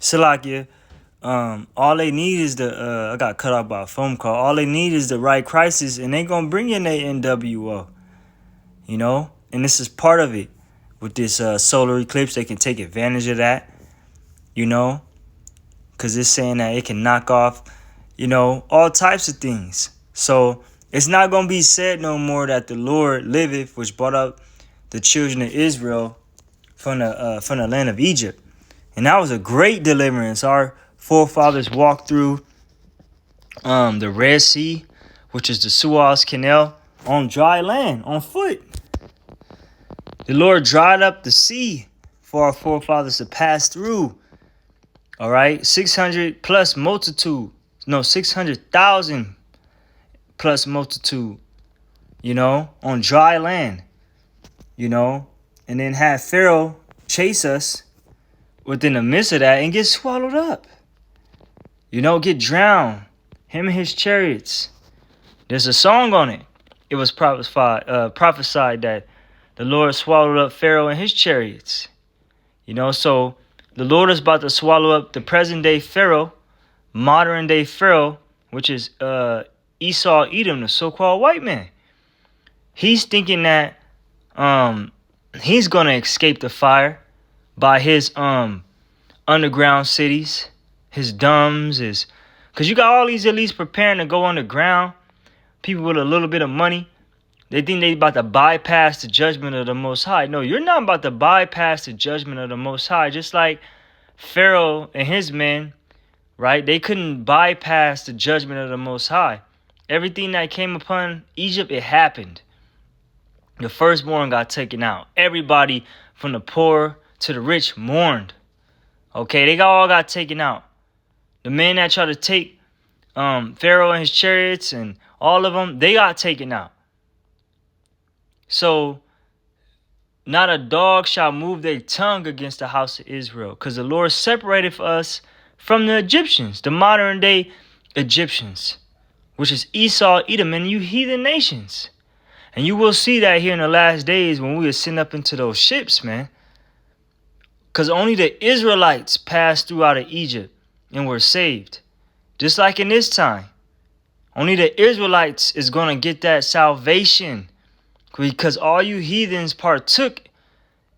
Salakia, all they need is I got cut off by a phone call. All they need is the right crisis, and they gonna bring in their NWO. You know, and this is part of it. With this solar eclipse, they can take advantage of that. You know, because it's saying that it can knock off, all types of things. So it's not gonna be said no more that the Lord liveth, which brought up the children of Israel from the land of Egypt. And that was a great deliverance. Our forefathers walked through the Red Sea, which is the Suez Canal, on dry land, on foot. The Lord dried up the sea for our forefathers to pass through. All right, 600 plus multitude. No, 600,000 plus multitude, on dry land, and then have Pharaoh chase us within the midst of that and get swallowed up, get drowned, him and his chariots. There's a song on it. It was prophesied that the Lord swallowed up Pharaoh and his chariots, so the Lord is about to swallow up the present day Pharaoh, modern day Pharaoh, which is Esau, Edom, the so-called white man. He's thinking that he's gonna escape the fire by his underground cities, his dumbs, because you got all these elites preparing to go underground. People with a little bit of money, they think they about to bypass the judgment of the Most High. No, you're not about to bypass the judgment of the Most High. Just like Pharaoh and his men, right? They couldn't bypass the judgment of the Most High. Everything that came upon Egypt, it happened. The firstborn got taken out. Everybody from the poor to the rich mourned. Okay, they all got taken out. The men that tried to take Pharaoh and his chariots and all of them, they got taken out. So, not a dog shall move their tongue against the house of Israel, because the Lord separated for us from the Egyptians, the modern day Egyptians, which is Esau, Edom, and you heathen nations. And you will see that here in the last days when we ascend up into those ships, man. Because only the Israelites passed through out of Egypt and were saved. Just like in this time. Only the Israelites is going to get that salvation. Because all you heathens partook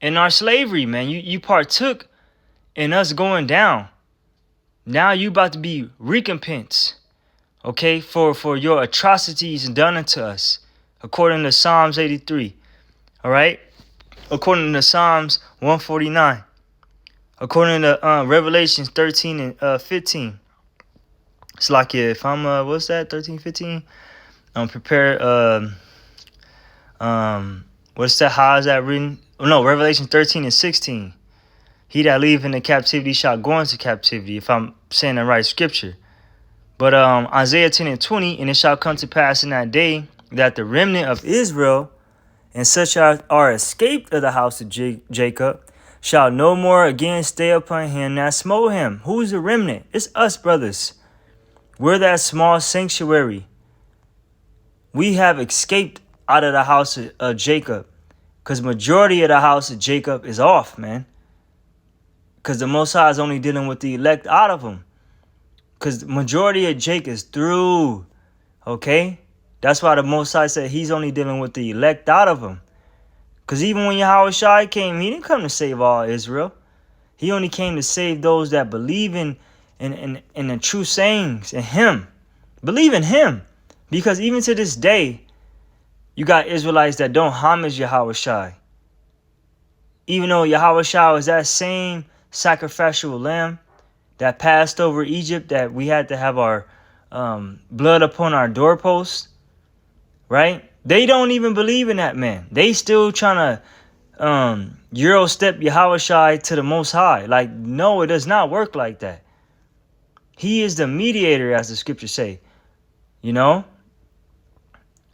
in our slavery, man. You partook in us going down. Now you about to be recompensed, okay, for your atrocities done unto us, according to Psalms 83, all right? According to Psalms 149, according to Revelations 13 and 15. It's like if I'm, what's that, 13, 15? Prepare, what's that, how is that written? Oh, no, Revelation 13 and 16. He that leave into captivity shall go into captivity, if I'm saying the right scripture. But Isaiah 10 and 20, and it shall come to pass in that day that the remnant of Israel and such are escaped of the house of Jacob shall no more again stay upon him that smote him. Who's the remnant? It's us, brothers. We're that small sanctuary. We have escaped out of the house of Jacob, because majority of the house of Jacob is off, man. Because the Most High is only dealing with the elect out of them. Because the majority of Jacob is through. Okay? That's why the Most High said he's only dealing with the elect out of them. Because even when Yahushua came, he didn't come to save all Israel. He only came to save those that believe in the true sayings in him. Believe in him. Because even to this day, you got Israelites that don't homage Yahushua. Even though Yahushua is that same sacrificial lamb that passed over Egypt, that we had to have our blood upon our doorposts, right? They don't even believe in that man. They still trying to Euro step Yahushua to the Most High. Like, no, it does not work like that. He is the mediator, as the scriptures say,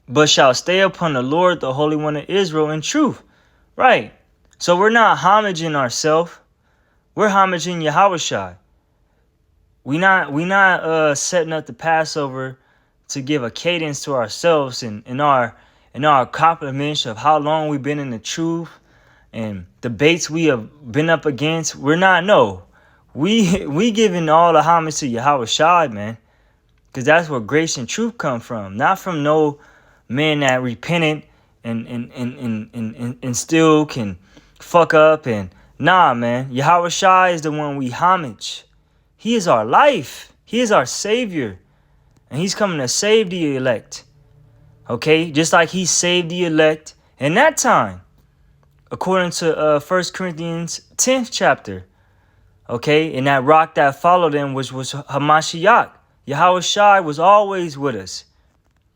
but shall stay upon the Lord, the Holy One of Israel, in truth. Right. So we're not homaging ourselves. We're homaging Yahushua. We not setting up the Passover to give a cadence to ourselves and our compliments of how long we've been in the truth and debates we have been up against. We're not, no. We giving all the homage to Yahweh Shai, man. Because that's where grace and truth come from. Not from no man that repented and still can fuck up. And nah, man. Yahweh Shai is the one we homage. He is our life. He is our savior. And he's coming to save the elect. Okay? Just like he saved the elect in that time. According to 1 Corinthians 10th chapter. Okay? And that rock that followed him, which was Hamashiach. Yahweh Shai was always with us.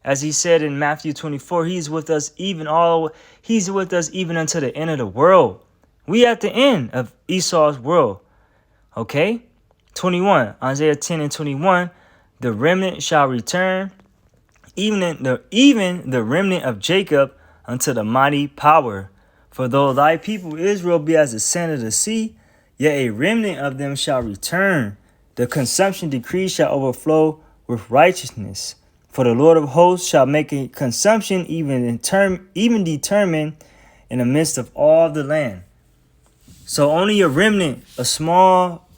As he said in Matthew 24, he's with us even unto the end of the world. We at the end of Esau's world. Okay? 21. Isaiah 10 and 21. The remnant shall return, even the remnant of Jacob unto the mighty power. For though thy people Israel be as the sand of the sea, yet a remnant of them shall return. The consumption decree shall overflow with righteousness. For the Lord of hosts shall make a consumption even determined in the midst of all the land. So only a remnant, a small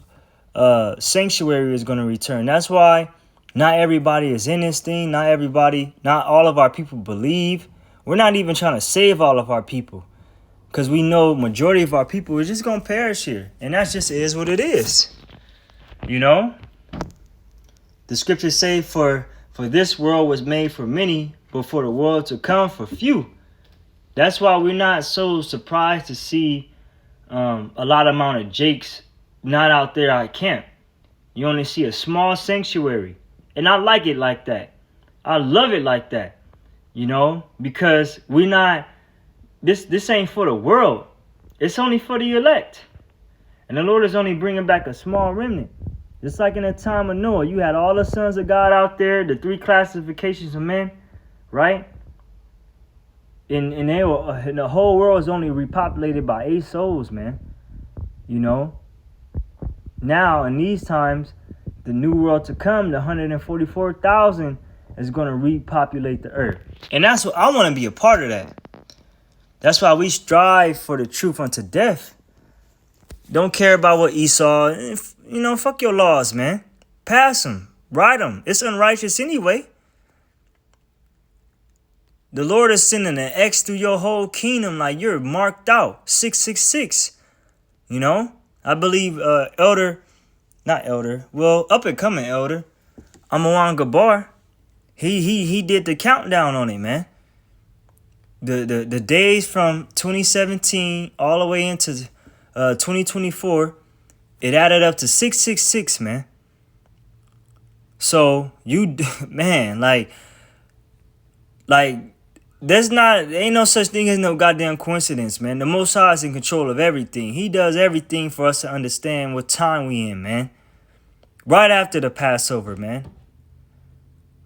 sanctuary is going to return. That's why not everybody is in this thing. Not all of our people believe. We're not even trying to save all of our people. Because we know majority of our people is just going to perish here. And that just is what it is. You know, the scriptures say for this world was made for many, but for the world to come for few. That's why we're not so surprised to see a lot amount of Jakes not out there at camp. You only see a small sanctuary. And I like it like that. I love it like that. You know, because we're not, this ain't for the world. It's only for the elect. And the Lord is only bringing back a small remnant. Just like in the time of Noah, you had all the sons of God out there, the three classifications of men, right? And the whole world is only repopulated by 8 souls, man. You know? Now, in these times, the new world to come, the 144,000, is going to repopulate the earth. And that's what I want to be a part of that. That's why we strive for the truth unto death. Don't care about what Esau, fuck your laws, man. Pass them. Write them. It's unrighteous anyway. The Lord is sending an X through your whole kingdom like you're marked out. 666. You know? I believe up and coming elder, Amawan Gabar, he did the countdown on it, man. The days from 2017 all the way into 2024, it added up to 666, man. So man, like ain't no such thing as no goddamn coincidence, man. The Most High is in control of everything. He does everything for us to understand what time we in, man. Right after the Passover, man.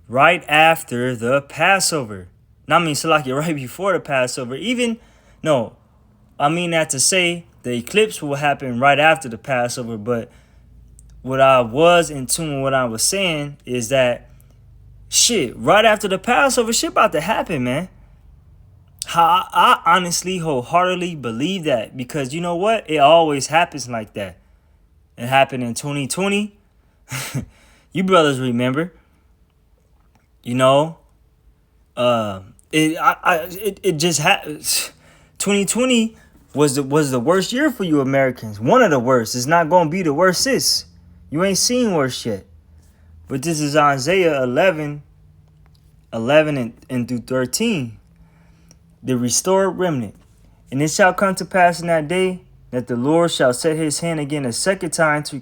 Right after the Passover. Right before the Passover. That to say the eclipse will happen right after the Passover. But what I was in tune with what I was saying is that right after the Passover, shit about to happen, man. I honestly, wholeheartedly believe that. Because you know what? It always happens like that. It happened in 2020. You brothers remember. You know. It just happened. 2020 was the worst year for you Americans. One of the worst. It's not going to be the worst, sis. You ain't seen worse yet. But this is Isaiah 11 and through 13. The restored remnant. And it shall come to pass in that day that the Lord shall set his hand again a second time to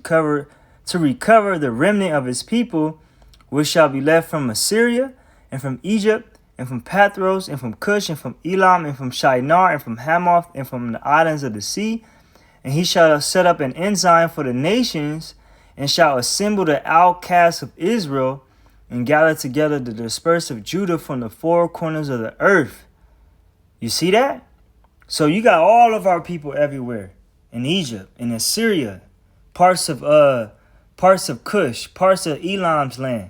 recover the remnant of his people, which shall be left from Assyria and from Egypt and from Pathros and from Cush and from Elam and from Shinar and from Hamath and from the islands of the sea. And he shall set up an ensign for the nations and shall assemble the outcasts of Israel and gather together the dispersed of Judah from the four corners of the earth. You see that? So you got all of our people everywhere. In Egypt, in Assyria, parts of Cush, parts of Elam's land,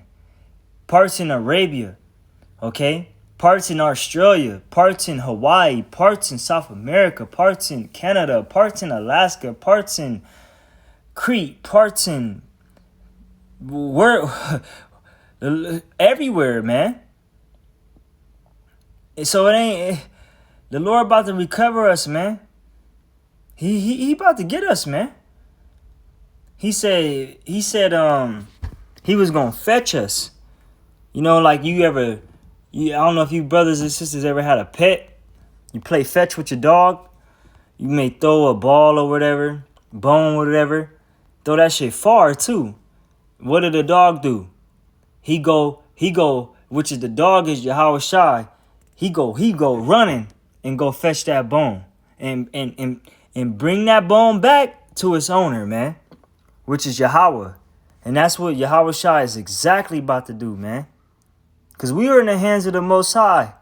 parts in Arabia, okay? Parts in Australia, parts in Hawaii, parts in South America, parts in Canada, parts in Alaska, parts in Crete, Parton, where everywhere, man. And so it ain't the Lord about to recover us, man. He about to get us, man. He said he was gonna fetch us. You know, like I don't know if you brothers and sisters ever had a pet. You play fetch with your dog. You may throw a ball or whatever, bone or whatever. Throw that shit far too. What did the dog do? He go, which is the dog is Yahweh Shai. He go running and go fetch that bone and bring that bone back to its owner, man, which is Yahweh. And that's what Yahweh Shai is exactly about to do, man. Because we are in the hands of the Most High.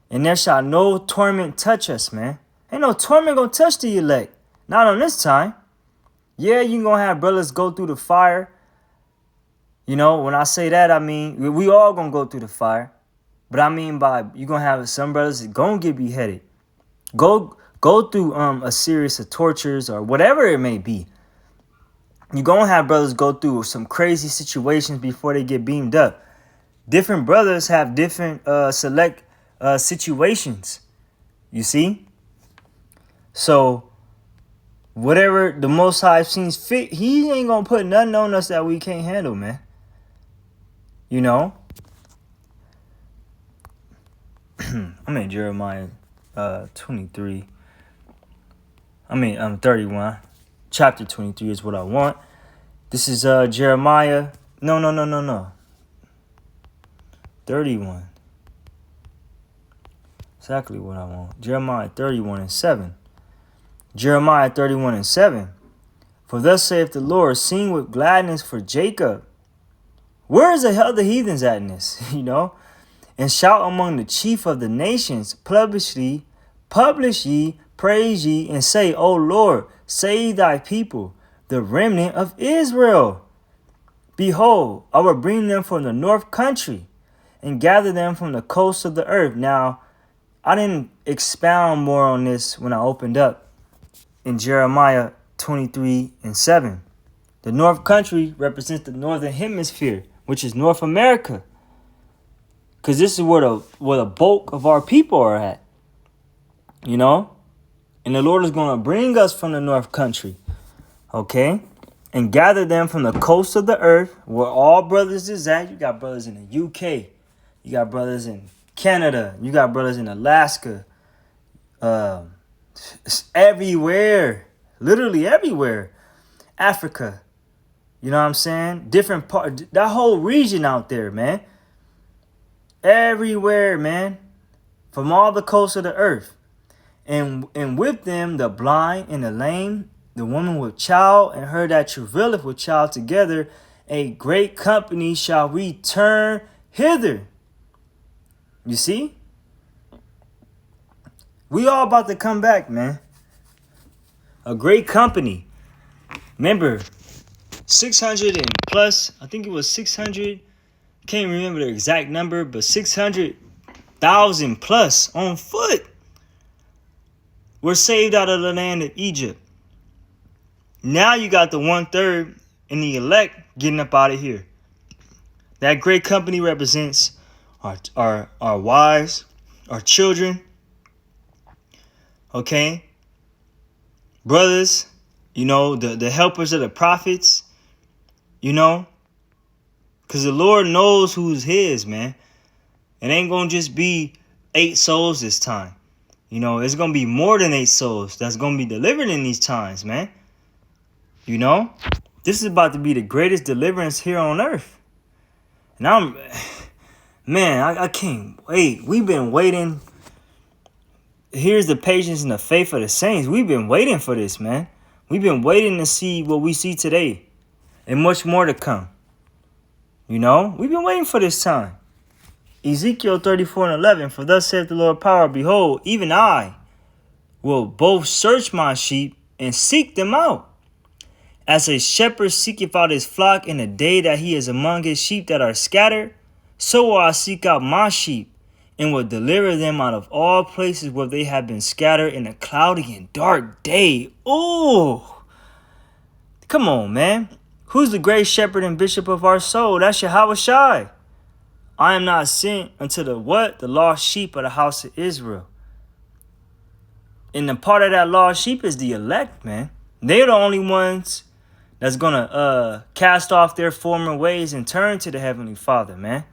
And there shall no torment touch us, man. Ain't no torment gonna touch the elect. Not on this time. Yeah, you gonna have brothers go through the fire. You know, when I say that, I mean, we all gonna go through the fire. But I mean by, you gonna have some brothers that gonna get beheaded. Go through a series of tortures or whatever it may be. You gonna have brothers go through some crazy situations before they get beamed up. Different brothers have different select situations. You see? So, whatever the Most High seems fit, he ain't gonna put nothing on us that we can't handle, man. You know? I'm in Jeremiah 23. 31. Chapter 23 is what I want. This is Jeremiah. No. 31. Exactly what I want. Jeremiah 31:7. Jeremiah 31:7. For thus saith the Lord, sing with gladness for Jacob. Where is the hell the heathens at in this? You know? And shout among the chief of the nations, publish ye, praise ye, and say, O Lord, save thy people, the remnant of Israel. Behold, I will bring them from the north country and gather them from the coast of the earth. Now, I didn't expound more on this when I opened up in Jeremiah 23:7. The north country represents the northern hemisphere, which is North America. Because this is where the bulk of our people are at. You know? And the Lord is going to bring us from the north country. Okay? And gather them from the coast of the earth, where all brothers is at. You got brothers in the UK. You got brothers in Canada. You got brothers in Alaska. Everywhere. Literally everywhere. Africa. You know what I'm saying? Different part. That whole region out there, man. Everywhere, man. From all the coasts of the earth. And with them, the blind and the lame, the woman with child, and her that travaileth with child together, a great company shall return hither. You see? We all about to come back, man. A great company. Remember, 600 and plus, I think it was 600, can't remember the exact number, but 600,000 plus on foot were saved out of the land of Egypt. Now you got the 1/3 and the elect getting up out of here. That great company represents our wives, our children, okay? Brothers, you know, the helpers of the prophets, you know? Because the Lord knows who's his, man. It ain't going to just be 8 souls this time. You know, it's going to be more than 8 souls that's going to be delivered in these times, man. You know? This is about to be the greatest deliverance here on earth. And I can't wait. We've been waiting. Here's the patience and the faith of the saints. We've been waiting for this, man. We've been waiting to see what we see today. And much more to come. You know? We've been waiting for this time. Ezekiel 34:11. For thus saith the Lord power, behold, even I will both search my sheep and seek them out. As a shepherd seeketh out his flock in the day that he is among his sheep that are scattered, so will I seek out my sheep, and will deliver them out of all places where they have been scattered in a cloudy and dark day. Oh, Come on, man. Who's the great shepherd and bishop of our soul? That's Yahweh Shai. I am not sent unto the what? The lost sheep of the house of Israel. And the part of that lost sheep is the elect, man. They're the only ones that's gonna cast off their former ways and turn to the Heavenly Father, man.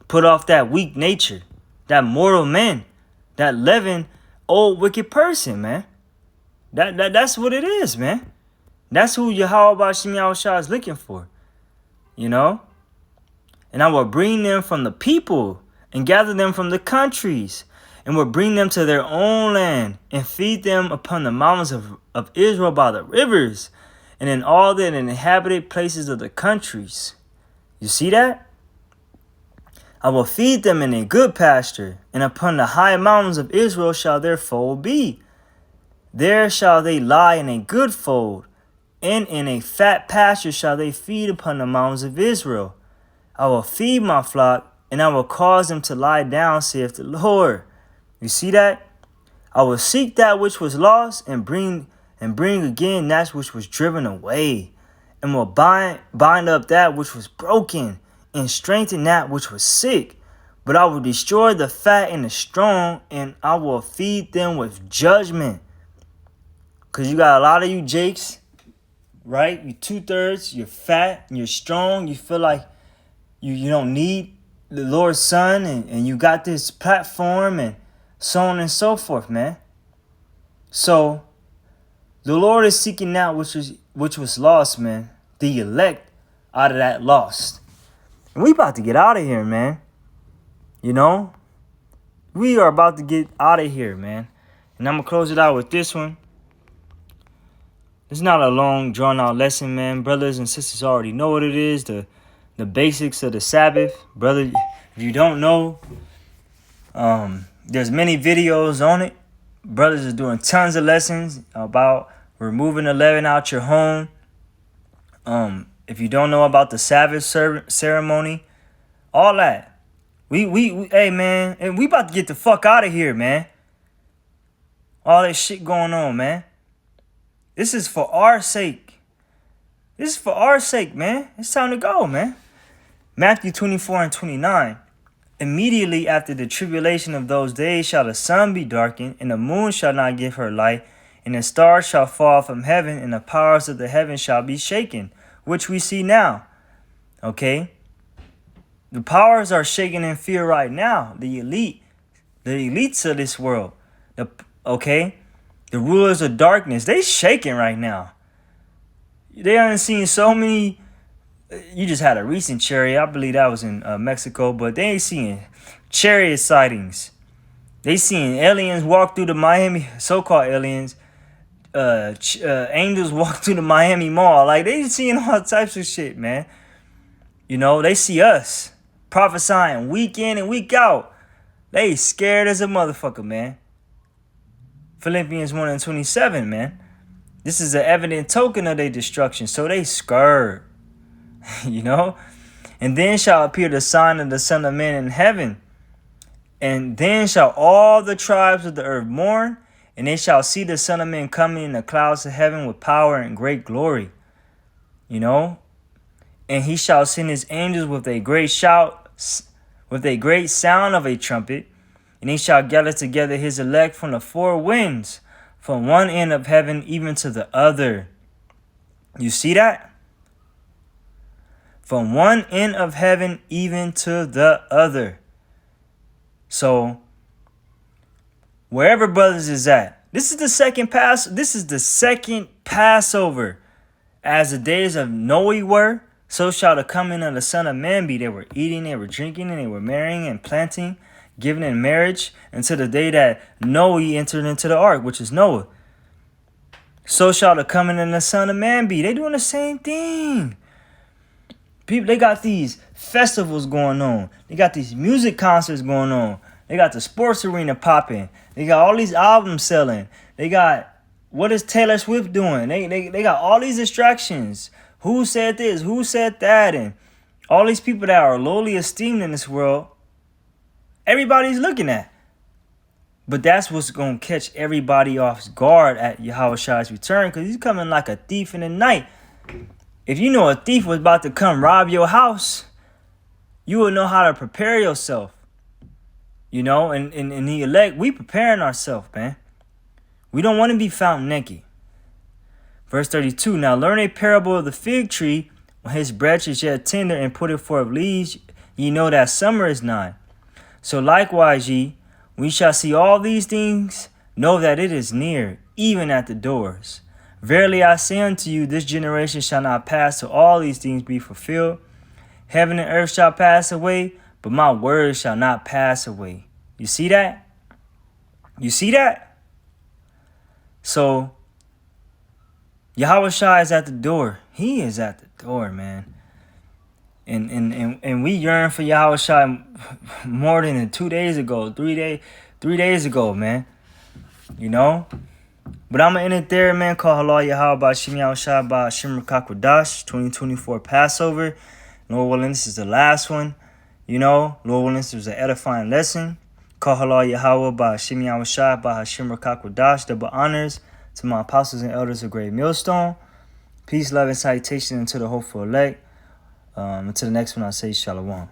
Put off that weak nature, that mortal man, that leaven old wicked person, man. That's what it is, man. That's who Yahweh Bashim Yahushua is looking for, you know? And I will bring them from the people and gather them from the countries and will bring them to their own land and feed them upon the mountains of Israel by the rivers and in all the inhabited places of the countries. You see that? I will feed them in a good pasture, and upon the high mountains of Israel shall their fold be. There shall they lie in a good fold, and in a fat pasture shall they feed upon the mountains of Israel. I will feed my flock, and I will cause them to lie down, saith the Lord. You see that? I will seek that which was lost, and bring again that which was driven away, and will bind up that which was broken, and strengthen that which was sick. But I will destroy the fat and the strong, and I will feed them with judgment. Because you got a lot of you jakes, right? You 2/3, you're fat, and you're strong, you feel like you don't need the Lord's Son, and you got this platform, and so on and so forth, man. So the Lord is seeking that which was lost, man. The elect out of that lost. And we about to get out of here, man. You know? We are about to get out of here, man. And I'm going to close it out with this one. It's not a long, drawn-out lesson, man. Brothers and sisters already know what it is. The basics of the Sabbath. Brother, if you don't know, there's many videos on it. Brothers are doing tons of lessons about removing the leaven out your home. If you don't know about the Sabbath ceremony, all that. We hey, man, and we about to get the fuck out of here, man. All that shit going on, man. This is for our sake. This is for our sake, man. It's time to go, man. Matthew 24:29. Immediately after the tribulation of those days shall the sun be darkened, and the moon shall not give her light, and the stars shall fall from heaven, and the powers of the heaven shall be shaken, which we see now. Okay? The powers are shaking in fear right now. The elites of this world. The rulers of darkness, they shaking right now. They haven't seen so many. You just had a recent chariot. I believe that was in Mexico, but they ain't seeing chariot sightings. They seeing aliens walk through the Miami, so-called aliens. Angels walk through the Miami Mall. Like, they seeing all types of shit, man. You know, they see us prophesying week in and week out. They scared as a motherfucker, man. Philippians 1:27, man. This is an evident token of their destruction, so they scared. You know? And then shall appear the sign of the Son of Man in heaven. And then shall all the tribes of the earth mourn, and they shall see the Son of Man coming in the clouds of heaven with power and great glory. You know? And he shall send his angels with a great shout, with a great sound of a trumpet, and he shall gather together his elect from the four winds, from one end of heaven even to the other. You see that? From one end of heaven even to the other. So, wherever brothers is at, this is the second Passover. As the days of Noah were, so shall the coming of the Son of Man be. They were eating, they were drinking, and they were marrying and planting, giving in marriage, until the day that Noah entered into the ark, which is Noah. So shall the coming of the Son of Man be. They doing the same thing. People, they got these festivals going on. They got these music concerts going on. They got the sports arena popping. They got all these albums selling. They got, what is Taylor Swift doing? They got all these distractions. Who said this? Who said that? And all these people that are lowly esteemed in this world, everybody's looking at. But that's what's going to catch everybody off guard at Yahweh Shai's return, because he's coming like a thief in the night. If you know a thief was about to come rob your house, you will know how to prepare yourself. You know, and the elect, we preparing ourselves, man. We don't want to be found naked. Verse 32, now learn a parable of the fig tree. When his branch is yet tender and putteth forth leaves, ye know that summer is nigh. So likewise ye, we shall see all these things, know that it is near, even at the doors. Verily I say unto you, this generation shall not pass till all these things be fulfilled. Heaven and earth shall pass away, but my words shall not pass away. You see that? You see that? So, Yahweh Shai is at the door. He is at the door, man. And we yearn for Yahweh Shai more than 2 days ago, 3 days ago, man. You know? But I'm going to end it there, man. Call Halal Yahweh by Shem Yahweh Shai by Hashem Rakakwadash, 2024 Passover. Lord willing, this is the last one. You know, Lord willing, this was an edifying lesson. Call Halal Yahweh by Hashem Yahweh Shai by Hashem Rakakwadash. Double honors to my apostles and elders of Great Millstone. Peace, love, and salutation unto the hopeful elect. Until the next one, I say Shalom.